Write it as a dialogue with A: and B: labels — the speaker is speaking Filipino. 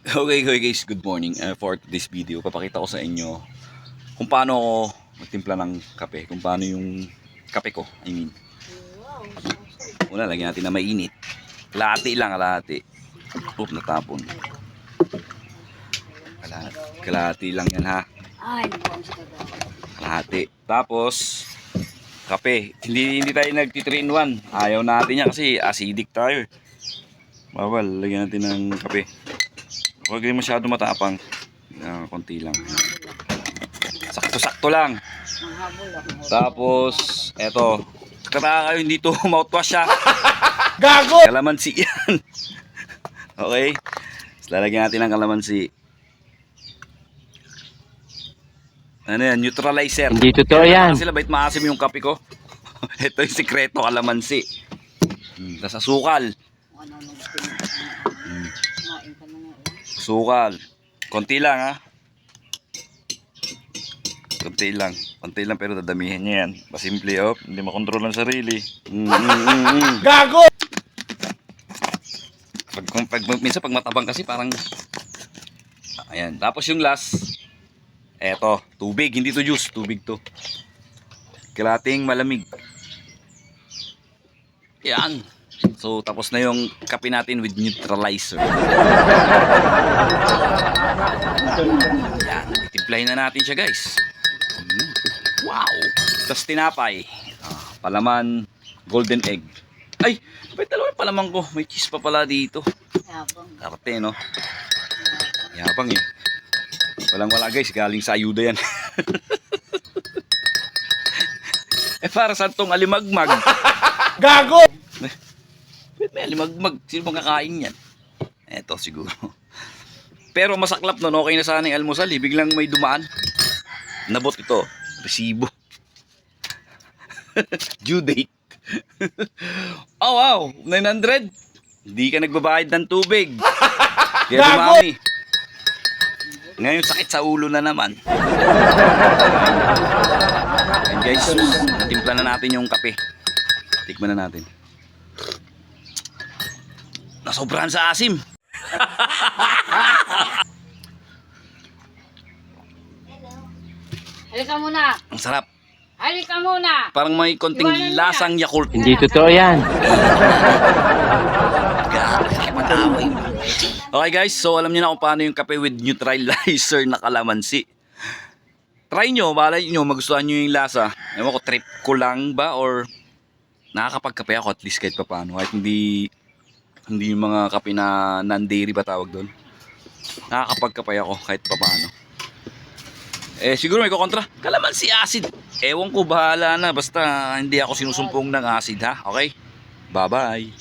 A: Okay guys, good morning. For this video, papakita ko sa inyo kung paano ako magtimpla ng kape. Kung paano yung kape ko, I mean. Una, lagyan natin na mainit. Kalahati lang, kalahati. Oop, natapon. Kalahati lang yan ha. Kalahati. Tapos, kape. Hindi tayo nagti-3-in-1. Ayaw natin yan kasi acidic tayo. Bawal, lagyan natin ng kape. Huwag din masyado matapang. Konti lang. Sakto-sakto lang. Tapos, eto. Kata kayo hindi to mouthwash ha.
B: Gago!
A: Kalamansi yan. Okay? So, lalagyan natin ng kalamansi. Ano yan? Neutralizer.
C: Hindi totoo yan.
A: Sila bait maasim yung kape ko. Ito yung sikreto, kalamansi. Tapos asukal. Sukal. Konti lang ha. Konti lang pero dadamihan niya yan. Pasimple oh. Hindi makontrol ang sarili.
B: Gago!
A: Minsan pag matabang kasi parang ayan. Tapos yung last eto, tubig. Hindi to juice. Tubig to. Kalating malamig. Yan. So, tapos na yung kape natin with neutralizer. Yan. Timplahin na natin siya, guys. Wow! Tapos tinapay. Palaman, golden egg. Ay! May dalawa yung palaman ko. May cheese pa pala dito. Karte, no? Yabang eh. Walang-wala, guys. Galing sa ayuda yan. Para saan tong alimagmag?
B: Gago!
A: May alimagmag. Sino bang kakain yan? Eto siguro. Pero masaklap nun. Okay na sana yung almusal. Biglang may dumaan. Nabot ito. Resibo. Due date. Oh wow. 900. Hindi ka nagbabayad ng tubig. Kaya dumami. Ngayon sakit sa ulo na naman. And guys, natimpla na natin yung kape. Tikman na natin. Nasobrahan sa asim.
D: Halika muna.
A: Ang sarap.
D: Halika muna.
A: Parang may konting
D: Iwanan mo
A: lasang Yakult.
C: Hindi totoo yan.
A: Okay guys, so alam niyo na kung paano yung kape with neutralizer na kalamansi. Try nyo, balay nyo, magustuhan nyo yung lasa. Ewan ko, trip ko lang ba or nakakapagkape ako at least kahit pa paano. Kahit hindi yung mga kape na non-dairy ba tawag doon. Nakakapagkape ako kahit pa paano. Siguro may kukontra. Kalamansi acid. Ewan ko, bahala na. Basta hindi ako sinusumpong ng acid ha. Okay? Bye-bye.